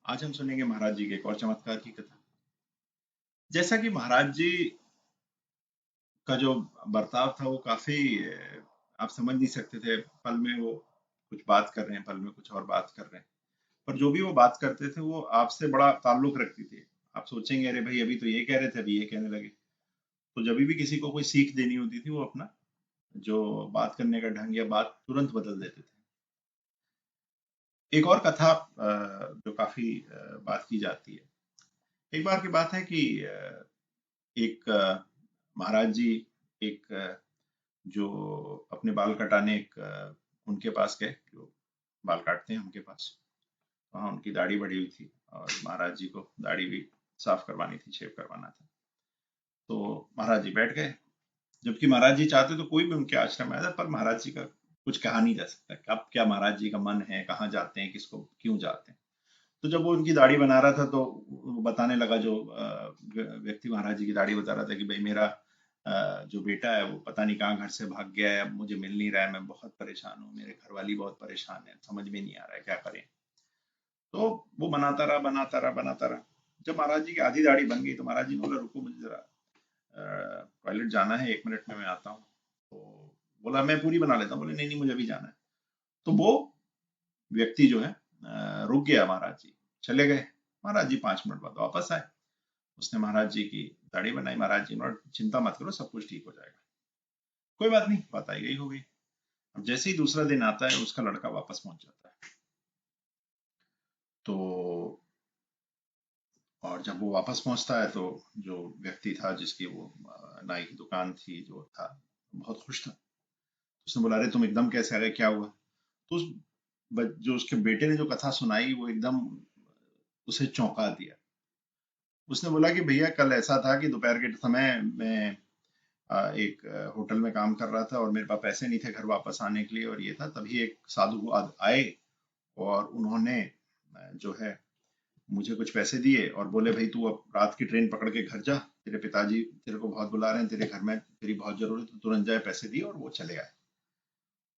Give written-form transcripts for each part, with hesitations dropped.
आज हम सुनेंगे महाराज जी के एक और चमत्कार की कथा। जैसा कि महाराज जी का जो बर्ताव था वो काफी आप समझ नहीं सकते थे। पल में वो कुछ बात कर रहे हैं, पल में कुछ और बात कर रहे हैं, पर जो भी वो बात करते थे वो आपसे बड़ा ताल्लुक रखती थी। आप सोचेंगे अरे भाई अभी तो ये कह रहे थे, अभी ये कहने लगे। तो जब भी किसी को कोई सीख देनी होती थी वो अपना जो बात करने का ढंग या बात तुरंत बदल देते थे। एक और कथा जो काफी बात की जाती है। एक बार की बात है कि एक महाराज जी एक जो अपने बाल कटाने एक उनके पास गए, जो बाल काटते हैं उनके पास। वहाँ उनकी दाढ़ी बढ़ी हुई थी और महाराज जी को दाढ़ी भी साफ करवानी थी, शेव करवाना था। तो महाराज जी बैठ गए। जबकि महाराज जी चाहते तो कोई भी उनके आश्रम में आ जाए, पर महाराज जी का कुछ कहा नहीं जा सकता कब क्या महाराज जी का मन है, कहाँ जाते हैं, किसको क्यों जाते हैं। तो जब वो उनकी दाढ़ी बना रहा था तो वो बताने लगा, जो व्यक्ति महाराज जी की दाढ़ी बता रहा था कि भाई मेरा जो बेटा है वो पता नहीं कहाँ घर से भाग गया है, अब मुझे मिल नहीं रहा है, मैं बहुत परेशान हूँ, मेरे घर वाली बहुत परेशान है, समझ में नहीं आ रहा है क्या करें। तो वो बनाता रहा बनाता रहा बनाता रहा। जब महाराज जी की आधी दाढ़ी बन गई तो महाराज जी ने बोला रुको, मुझे जरा टॉयलेट जाना है, 1 मिनट में मैं आता हूँ। तो बोला मैं पूरी बना लेता हूँ। बोले नहीं नहीं, मुझे अभी जाना है। तो वो व्यक्ति जो है रुक गया, महाराज जी चले गए। महाराज जी 5 मिनट बाद वापस आए। उसने महाराज जी की दाढ़ी बनाई। महाराज जी ने चिंता मत करो, सब कुछ ठीक हो जाएगा। कोई बात नहीं, बात आई गई हो गई। अब जैसे ही दूसरा दिन आता है उसका लड़का वापस पहुंच जाता है। तो और जब वो वापस पहुंचता है तो जो व्यक्ति था जिसकी वो नाई की दुकान थी जो था, बहुत खुश था। उसने बोला अरे तुम एकदम कैसे आ गए, क्या हुआ। तो जो उसके बेटे ने जो कथा सुनाई वो एकदम उसे चौंका दिया। उसने बोला कि भैया कल ऐसा था कि दोपहर के समय मैं एक होटल में काम कर रहा था और मेरे पास पैसे नहीं थे घर वापस आने के लिए, और ये था तभी एक साधु आए और उन्होंने जो है मुझे कुछ पैसे दिए और बोले भाई तू अब रात की ट्रेन पकड़ के घर जा, तेरे पिताजी तेरे को बहुत बुला रहे हैं, तेरे घर में तेरी बहुत जरूरत है, तुरंत जाए। पैसे दिए और वो चले आए।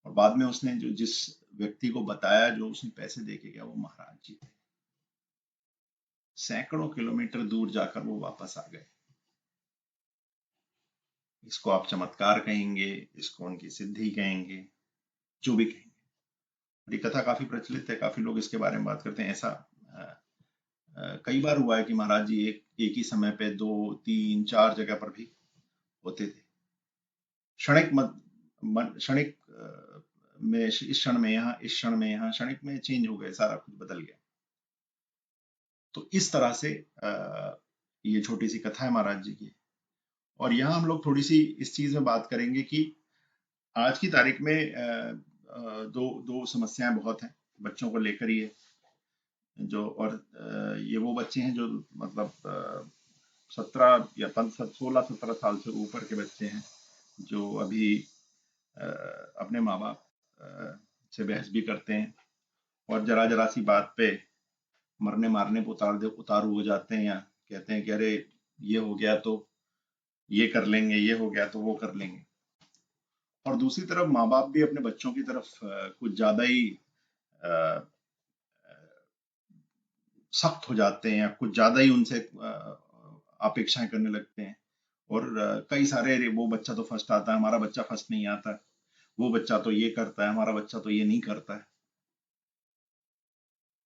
और बाद में उसने जो जिस व्यक्ति को बताया, जो उसने पैसे दे के गया, वो महाराज जी थे। सैकड़ों किलोमीटर दूर जाकर वो वापस आ गए। इसको आप चमत्कार कहेंगे, इसको उनकी सिद्धि कहेंगे, जो भी कहेंगे। और ये कथा काफी प्रचलित है, काफी लोग इसके बारे में बात करते हैं। ऐसा कई बार हुआ है कि महाराज जी एक ही समय पे 2 3 4 जगह पर भी होते थे। क्षणिक क्षणिक में इस क्षण में यहाँ, इस क्षण में यहाँ, क्षणिक में चेंज हो गए, सारा कुछ बदल गया। तो इस तरह से ये छोटी सी कथा है महाराज जी की। और यहाँ हम लोग थोड़ी सी इस चीज में बात करेंगे कि आज की तारीख में दो दो समस्याएं बहुत हैं बच्चों को लेकर ही है। जो और ये वो बच्चे हैं जो मतलब 16 17 साल से ऊपर के बच्चे हैं, जो अभी अपने माँ बाप से बहस भी करते हैं और जरा जरा सी बात पे मरने मारने पे उतारू हो जाते हैं, या कहते हैं कि अरे ये हो गया तो ये कर लेंगे, ये हो गया तो वो कर लेंगे। और दूसरी तरफ माँ बाप भी अपने बच्चों की तरफ कुछ ज्यादा ही अ, सख्त हो जाते हैं, या कुछ ज्यादा ही उनसे अपेक्षाएं करने लगते हैं। और कई सारे अरे वो बच्चा तो फर्स्ट आता है, हमारा बच्चा फर्स्ट नहीं आता, वो बच्चा तो ये करता है, हमारा बच्चा तो ये नहीं करता है।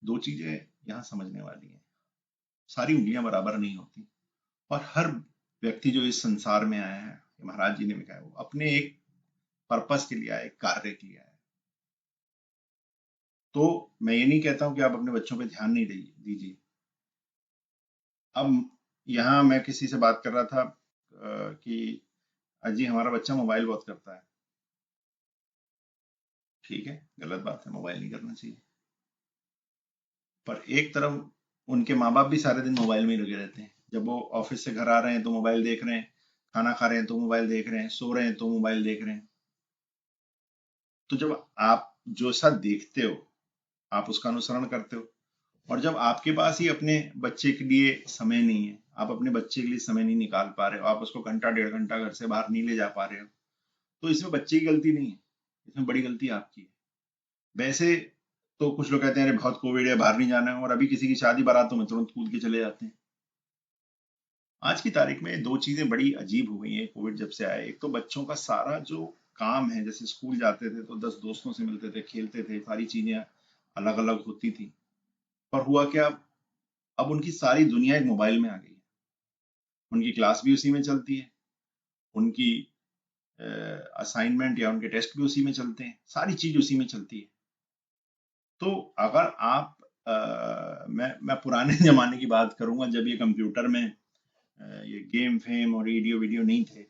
दो चीजें यहाँ समझने वाली हैं। सारी उंगलियां बराबर नहीं होती। और हर व्यक्ति जो इस संसार में आया है, महाराज जी ने भी कहा, वो अपने एक पर्पस के लिए आया, एक कार्य के लिए आया। तो मैं ये नहीं कहता हूं कि आप अपने बच्चों पे ध्यान नहीं दीजिए। अब यहाँ मैं किसी से बात कर रहा था कि अजी हमारा बच्चा मोबाइल बहुत करता है। ठीक है, गलत बात है, मोबाइल नहीं करना चाहिए। पर एक तरफ उनके माँ बाप भी सारे दिन मोबाइल में ही लगे रहते हैं। जब वो ऑफिस से घर आ रहे हैं तो मोबाइल देख रहे हैं, खाना खा रहे हैं तो मोबाइल देख रहे हैं, सो रहे हैं तो मोबाइल देख रहे हैं। तो जब आप जो सा देखते हो आप उसका अनुसरण करते हो। और जब आपके पास ही अपने बच्चे के लिए समय नहीं है, आप अपने बच्चे के लिए समय नहीं निकाल पा रहे हो, आप उसको घंटा 1.5 घंटा घर से बाहर नहीं ले जा पा रहे हो, तो इसमें बच्चे की गलती नहीं है, इसमें बड़ी गलती आपकी है। वैसे तो कुछ लोग कहते हैं अरे बहुत कोविड है, बाहर नहीं जाना है, और अभी किसी की शादी बारातों में तुरंत कूद के चले जाते हैं। आज की तारीख में दो चीजें बड़ी अजीब हो गई हैं कोविड जब से आया। एक तो बच्चों का सारा जो काम है, जैसे स्कूल जाते थे तो 10 दोस्तों से मिलते थे, खेलते थे, सारी चीजें अलग अलग होती थी। पर हुआ क्या, अब उनकी सारी दुनिया एक मोबाइल में आ गई है। उनकी क्लास भी उसी में चलती है, उनकी असाइनमेंट या उनके टेस्ट भी उसी में चलते हैं, सारी चीज उसी में चलती है। तो अगर आप मैं पुराने जमाने की बात करूंगा, जब ये कंप्यूटर में ये गेम फेम और रेडियो वीडियो नहीं थे,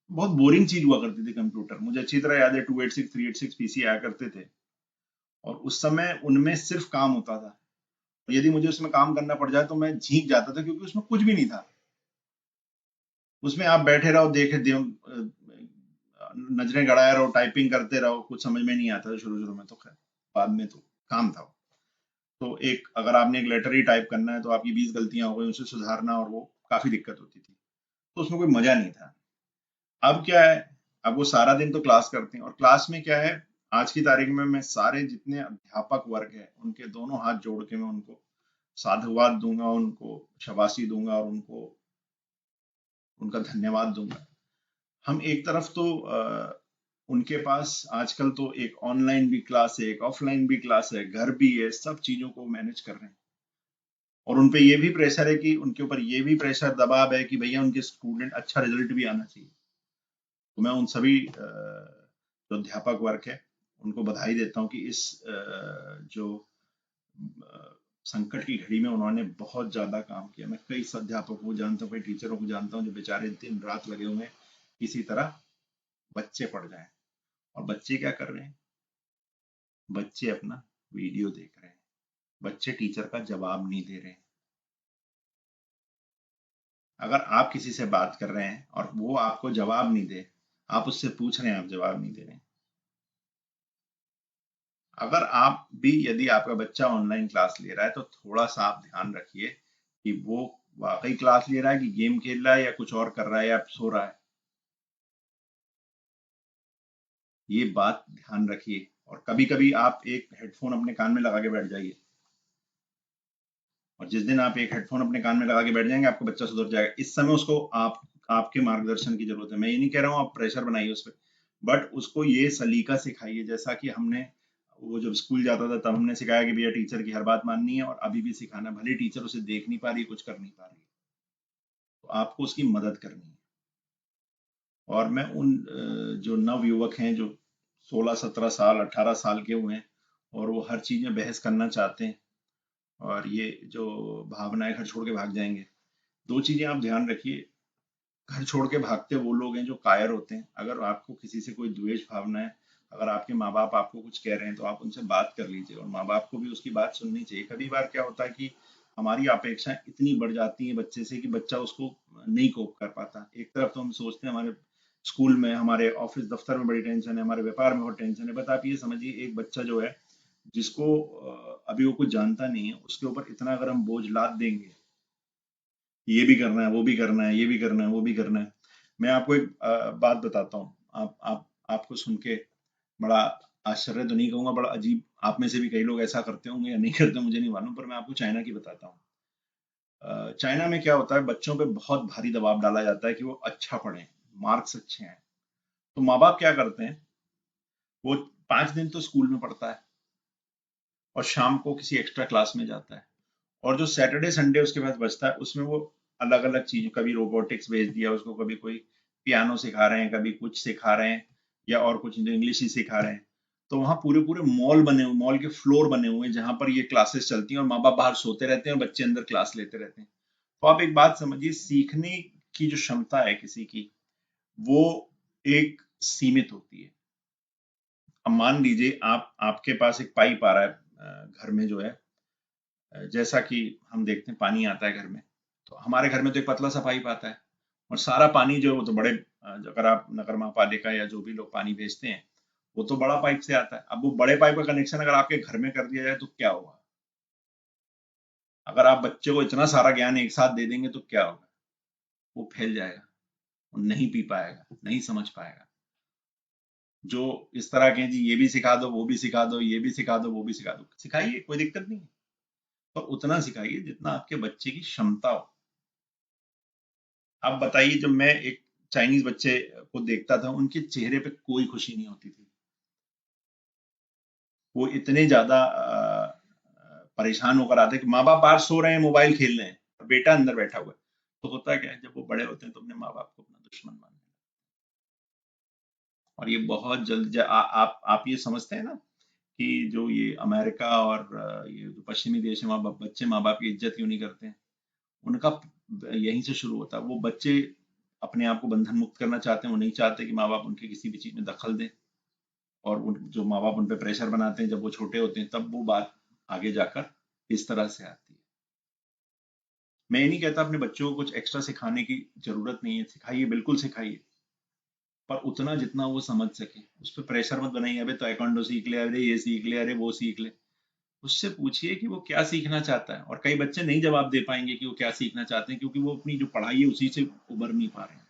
बहुत बोरिंग चीज हुआ करती थी कंप्यूटर। मुझे अच्छी तरह याद है 286 386 पीसी आया करते थे, और उस समय उनमें सिर्फ काम होता था। और यदि मुझे उसमें काम करना पड़ जाए तो मैं झीक जाता था, क्योंकि उसमें कुछ भी नहीं था। उसमें आप बैठे रहो, देखे नजरें गड़ाए रहो, टाइपिंग करते रहो, कुछ समझ में नहीं आता था शुरू शुरू में। तो खैर बाद में तो काम था। तो एक अगर आपने एक लेटर ही टाइप करना है तो आपकी 20 गलतियां हो गई, उसे सुधारना, और वो काफी दिक्कत होती थी। तो उसमें कोई मजा नहीं था। अब क्या है, अब वो सारा दिन तो क्लास करते हैं, और क्लास में क्या है, आज की तारीख में मैं सारे जितने अध्यापक वर्ग है उनके दोनों हाथ जोड़ के मैं उनको साधुवाद दूंगा, उनको शाबाशी दूंगा, और उनको उनका धन्यवाद दूंगा। हम एक तरफ तो उनके पास आजकल तो एक ऑनलाइन भी क्लास है, एक ऑफलाइन भी क्लास है, घर भी है, सब चीजों को मैनेज कर रहे हैं। और उनपे ये भी प्रेशर है कि उनके ऊपर ये भी प्रेशर दबाव है कि भैया उनके स्टूडेंट अच्छा रिजल्ट भी आना चाहिए। तो मैं उन सभी जो अध्यापक वर्ग है उनको बधाई देता हूँ कि इस जो संकट की घड़ी में उन्होंने बहुत ज्यादा काम किया। मैं कई अध्यापकों को जानता हूँ, कई टीचरों को जानता हूँ जो बेचारे दिन रात लगे हुए हैं किसी तरह बच्चे पढ़ जाएं। और बच्चे क्या कर रहे हैं, बच्चे अपना वीडियो देख रहे हैं, बच्चे टीचर का जवाब नहीं दे रहे हैं। अगर आप किसी से बात कर रहे हैं और वो आपको जवाब नहीं दे, आप उससे पूछ रहे हैं, आप जवाब नहीं दे रहे हैं। अगर आप भी, यदि आपका बच्चा ऑनलाइन क्लास ले रहा है तो थोड़ा सा आप ध्यान रखिए कि वो वाकई क्लास ले रहा है, कि गेम खेल रहा है, या कुछ और कर रहा है, या सो रहा है। ये बात ध्यान रखिए। और कभी कभी आप एक हेडफोन अपने कान में लगा के बैठ जाइए, और जिस दिन आप एक हेडफोन अपने कान में लगा के बैठ जाएंगे आपका बच्चा सुधर जाएगा। इस समय उसको आपके मार्गदर्शन की जरूरत है। मैं ये नहीं कह रहा हूँ आप प्रेशर बनाइए उस पर, बट उसको ये सलीका सिखाइए, जैसा कि हमने, वो जब स्कूल जाता था तब हमने सिखाया कि भैया टीचर की हर बात माननी है, और अभी भी सिखाना, भले टीचर उसे देख नहीं पा रही, कुछ कर नहीं पा रही, तो आपको उसकी मदद करनी है। और मैं उन जो नव युवक हैं जो 16 17 साल 18 साल के हुए हैं, और वो हर चीज में बहस करना चाहते हैं, और ये जो भावनाएं घर छोड़ के भाग जाएंगे, दो चीजें आप ध्यान रखिए। घर छोड़ के भागते वो लोग हैं जो कायर होते हैं। अगर आपको किसी से कोई द्वेष भावना है, अगर आपके माँ बाप आपको कुछ कह रहे हैं तो आप उनसे बात कर लीजिए, और माँ बाप को भी उसकी बात सुननी चाहिए। कभी बार क्या होता है कि हमारी अपेक्षाएं इतनी बढ़ जाती हैं बच्चे से कि बच्चा उसको नहीं कोप कर पाता। एक तरफ तो हम सोचते हैं हमारे स्कूल में, हमारे ऑफिस दफ्तर में बड़ी टेंशन है, हमारे व्यापार में बहुत टेंशन है, बट आप ये समझिए एक बच्चा जो है, जिसको अभी वो कुछ जानता नहीं है, उसके ऊपर इतना अगर हम बोझ लाद देंगे, ये भी करना है, वो भी करना है, ये भी करना है, वो भी करना है। मैं आपको एक बात बताता हूँ। आप आपको सुन के बड़ा आश्चर्य तो नहीं कहूंगा, बड़ा अजीब, आप में से भी कई लोग ऐसा करते होंगे या नहीं करते मुझे नहीं मालूम, पर मैं आपको चाइना की बताता हूँ। चाइना में क्या होता है, बच्चों पे बहुत भारी दबाव डाला जाता है कि वो अच्छा पढ़ें, मार्क्स अच्छे हैं। तो माँ बाप क्या करते हैं, वो 5 दिन तो स्कूल में पढ़ता है, और शाम को किसी एक्स्ट्रा क्लास में जाता है, और जो सैटरडे संडे उसके पास बचता है उसमें वो अलग अलग चीज, कभी रोबोटिक्स भेज दिया उसको, कभी कोई पियानो सिखा रहे हैं, कभी कुछ सिखा रहे हैं, या और कुछ इंग्लिश ही सिखा रहे हैं। तो वहां पूरे पूरे मॉल बने हुए, मॉल के फ्लोर बने हुए हैं जहां पर ये क्लासेस चलती हैं, और माँ बाप बाहर सोते रहते हैं और बच्चे अंदर क्लास लेते रहते हैं। तो आप एक बात समझिए, सीखने की जो क्षमता है किसी की, वो एक सीमित होती है। अब मान लीजिए आपके पास एक पाइप आ रहा है घर में जो है, जैसा कि हम देखते हैं पानी आता है घर में, तो हमारे घर में तो एक पतला सा पाइप आता है, और सारा पानी जो है वो तो बड़े अगर आप नगर महापालिका या जो भी लोग पानी भेजते हैं, वो तो बड़ा पाइप से आता है। अब वो बड़े पाइप का कनेक्शन अगर आपके घर में कर दिया जाए तो क्या होगा? अगर आप बच्चे को इतना सारा ज्ञान एक साथ दे देंगे तो क्या होगा? वो फैल जाएगा, वो नहीं पी पाएगा, नहीं समझ पाएगा। जो इस तरह के हैं, जी ये भी सिखा दो, वो भी सिखा दो, ये भी सिखा दो, वो भी सिखा दो। सिखाइए, कोई दिक्कत नहीं है, पर उतना सिखाइए जितना आपके बच्चे की क्षमता हो। आप बताइए, जब मैं एक चाइनीज बच्चे को देखता था, उनके चेहरे पे कोई खुशी नहीं होती थी। वो इतने ज्यादा परेशान होकर आते कि माँ बाप बाहर सो रहे हैं, मोबाइल खेल रहे हैं, और बेटा अंदर बैठा हुआ है। तो होता क्या है, जब वो बड़े होते हैं तो अपने माँ बाप को अपना दुश्मन मानते हैं। और ये बहुत जल्द आप ये समझते हैं ना कि जो ये अमेरिका और ये जो पश्चिमी देश है, वहाँ बच्चे माँ बाप की इज्जत क्यों नहीं करते हैं? उनका यहीं से शुरू होता है। वो बच्चे अपने आप को बंधन मुक्त करना चाहते हैं, वो नहीं चाहते कि माँ बाप उनके किसी भी चीज में दखल दें। और उन जो माँ बाप उन पे प्रेशर बनाते हैं जब वो छोटे होते हैं, तब वो बात आगे जाकर इस तरह से आती है। मैं ये नहीं कहता अपने बच्चों को कुछ एक्स्ट्रा सिखाने की जरूरत नहीं है, सिखाइए, बिल्कुल सिखाइए, पर उतना जितना वो समझ सके। उस पर प्रेशर मत बनाइए, अबे ताइक्वांडो सीख ले, अरे ये सीख ले, अरे वो सीख ले। उससे पूछिए कि वो क्या सीखना चाहता है। और कई बच्चे नहीं जवाब दे पाएंगे कि वो क्या सीखना चाहते हैं, क्योंकि वो अपनी जो पढ़ाई है उसी से उबर नहीं पा रहे हैं।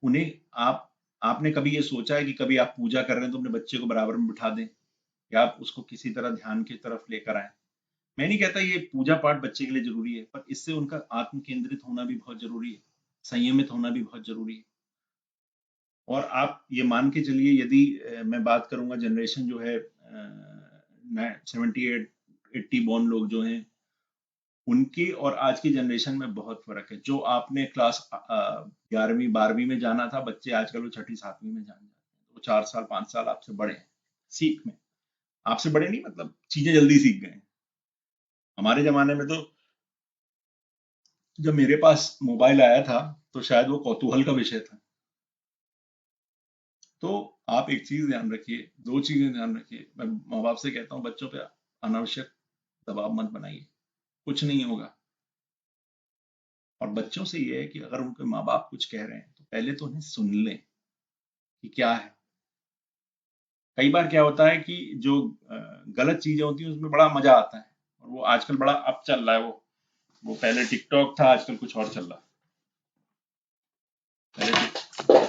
उन्हें आपने कभी ये सोचा है कि कभी आप पूजा कर रहे हैं तो अपने बच्चे को बराबर में बिठा दें, या आप उसको किसी तरह ध्यान की तरफ लेकर आए? मैं नहीं कहता ये पूजा पाठ बच्चे के लिए जरूरी है, पर इससे उनका आत्म केंद्रित होना भी बहुत जरूरी है, संयमित होना भी बहुत जरूरी है। और आप ये मान के चलिए, यदि मैं बात करूंगा, जनरेशन जो है 78 80 बॉर्न लोग जो हैं, उनकी और आज की जनरेशन में बहुत फर्क है। जो आपने क्लास 11वीं 12वीं में जाना था, बच्चे आजकल वो छठी 7वीं में जान जाते हैं। वो 4 साल 5 साल आपसे बड़े हैं सीख में। आपसे बड़े नहीं, मतलब चीजें जल्दी सीख गए हैं। हमारे जमाने में तो जब मेरे पास मोबाइल आया था, तो शायद वो कौतूहल का विषय था। तो आप एक चीज ध्यान रखिए, दो चीजें ध्यान रखिए। मैं माँ बाप से कहता हूँ, बच्चों पे अनावश्यक दबाव मत बनाइए, कुछ नहीं होगा। और बच्चों से ये है कि अगर उनके माँ बाप कुछ कह रहे हैं तो पहले तो उन्हें सुन लें कि क्या है। कई बार क्या होता है कि जो गलत चीजें होती हैं उसमें बड़ा मजा आता है। और वो आजकल बड़ा अब चल रहा है, वो पहले टिकटॉक था, आजकल कुछ और चल रहा है।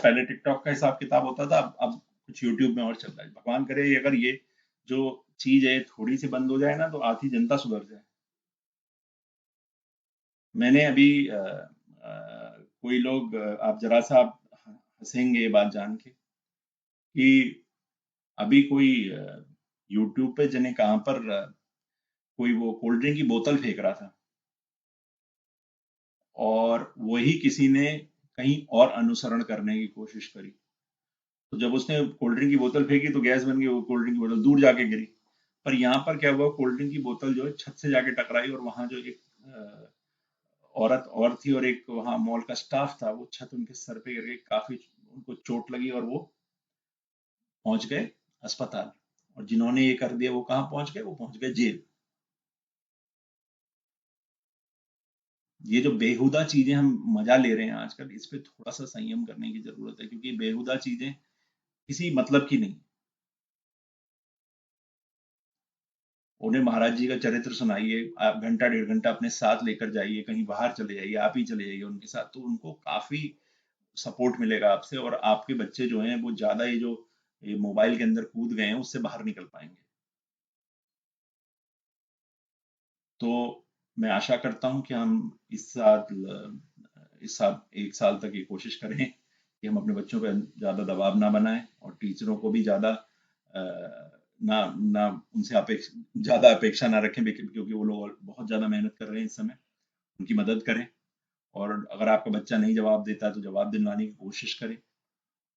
पहले टिकटॉक का हिसाब किताब होता था, अब कुछ यूट्यूब में और चल रहा है। भगवान करे अगर ये जो चीज है थोड़ी सी बंद हो जाए ना, तो आधी जनता सुधर जाए। मैंने अभी कोई लोग आप जरा सा आप हंसेंगे ये बात जान के कि अभी कोई यूट्यूब पे जने कहाँ पर कोई वो कोल्ड ड्रिंक की बोतल फेंक रहा था, और वही किसी ने कहीं और अनुसरण करने की कोशिश करी। तो जब उसने कोल्ड ड्रिंक की बोतल फेंकी तो गैस बन गई, वो कोल्ड ड्रिंक की बोतल दूर जाके गिरी। पर यहाँ पर क्या हुआ, कोल्ड ड्रिंक की बोतल जो है छत से जाके टकराई, और वहां जो एक औरत और थी और एक वहां मॉल का स्टाफ था, वो छत उनके सर पे गिर गई, काफी उनको चोट लगी, और वो पहुंच गए अस्पताल। और जिन्होंने ये कर दिया वो कहाँ पहुंच गए, वो पहुंच गए जेल। ये जो बेहुदा चीजें हम मजा ले रहे हैं आजकल, इस पे थोड़ा सा संयम करने की जरूरत है, क्योंकि बेहुदा चीजें किसी मतलब की नहीं। उन्हें महाराज जी का चरित्र सुनाइए, आप घंटा 1.5 घंटा अपने साथ लेकर जाइए, कहीं बाहर चले जाइए, आप ही चले जाइए उनके साथ, तो उनको काफी सपोर्ट मिलेगा आपसे। और आपके बच्चे जो हैं वो ज्यादा ये मोबाइल के अंदर कूद गए हैं, उससे बाहर निकल पाएंगे। तो मैं आशा करता हूँ कि हम इस साल 1 साल तक ये कोशिश करें कि हम अपने बच्चों पर ज्यादा दबाव ना बनाएं, और टीचरों को भी ज्यादा ना ना उनसे ज्यादा अपेक्षा ना रखें, क्योंकि वो लोग बहुत ज्यादा मेहनत कर रहे हैं इस समय। उनकी मदद करें, और अगर आपका बच्चा नहीं जवाब देता तो जवाब दिलवाने की कोशिश करें।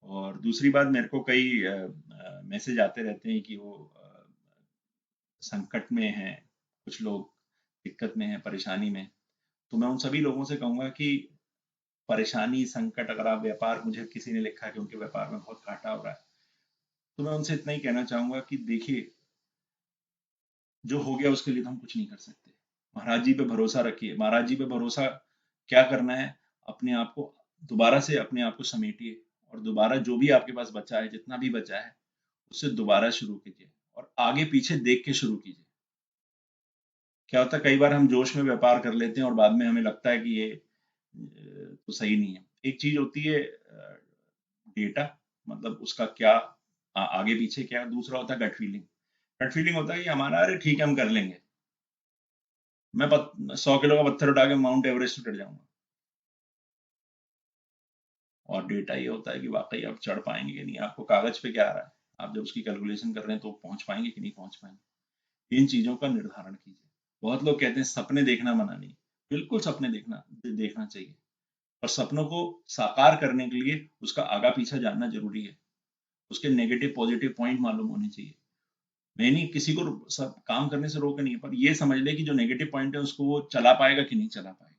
और दूसरी बात, मेरे को कई मैसेज आते रहते हैं कि वो संकट में हैं, कुछ लोग दिक्कत में हैं, परेशानी में। तो मैं उन सभी लोगों से कहूंगा कि परेशानी, संकट, अगर आप व्यापार, मुझे किसी ने लिखा है कि उनके व्यापार में बहुत घाटा हो रहा है, तो मैं उनसे इतना ही कहना चाहूंगा कि देखिए, जो हो गया उसके लिए तो हम कुछ नहीं कर सकते। महाराज जी पे भरोसा रखिए, महाराज जी पे भरोसा क्या करना है, अपने आप को दोबारा से अपने आप को समेटिए, और दोबारा जो भी आपके पास बचा है, जितना भी बचा है, उससे दोबारा शुरू कीजिए, और आगे पीछे देख के शुरू कीजिए। क्या होता है, कई बार हम जोश में व्यापार कर लेते हैं और बाद में हमें लगता है कि ये तो सही नहीं है। एक चीज होती है डेटा, मतलब उसका क्या आगे पीछे क्या, दूसरा होता है गट फीलिंग। गट फीलिंग होता है कि हमारा अरे ठीक है हम कर लेंगे, मैं 100 किलो का पत्थर उठा के माउंट एवरेस्ट चढ़ जाऊंगा। और डेटा ये होता है कि वाकई आप चढ़ पाएंगे कि नहीं, आपको कागज पे क्या आ रहा है, आप जब उसकी कैलकुलेशन कर रहे हैं तो पहुंच पाएंगे कि नहीं पहुंच पाएंगे। इन चीजों का निर्धारण कीजिए। बहुत लोग कहते हैं सपने देखना मना नहीं, बिल्कुल सपने देखना चाहिए, पर सपनों को साकार करने के लिए उसका आगा पीछा जानना जरूरी है, उसके नेगेटिव पॉजिटिव पॉइंट मालूम होने चाहिए। मैं नहीं किसी को सब काम करने से रोक नहीं है, पर ये समझ ले कि जो नेगेटिव पॉइंट है उसको वो चला पाएगा कि नहीं चला पाएगा।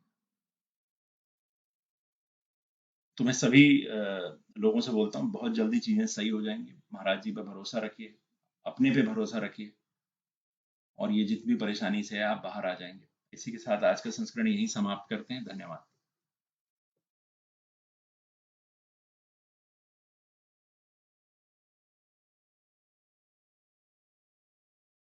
तो मैं सभी लोगों से बोलता हूँ बहुत जल्दी चीजें सही हो जाएंगी, महाराज जी पे भरोसा रखिए, अपने पे भरोसा रखिए, और ये जितनी परेशानी से है आप बाहर आ जाएंगे। इसी के साथ आज का संस्करण यहीं समाप्त करते हैं। धन्यवाद।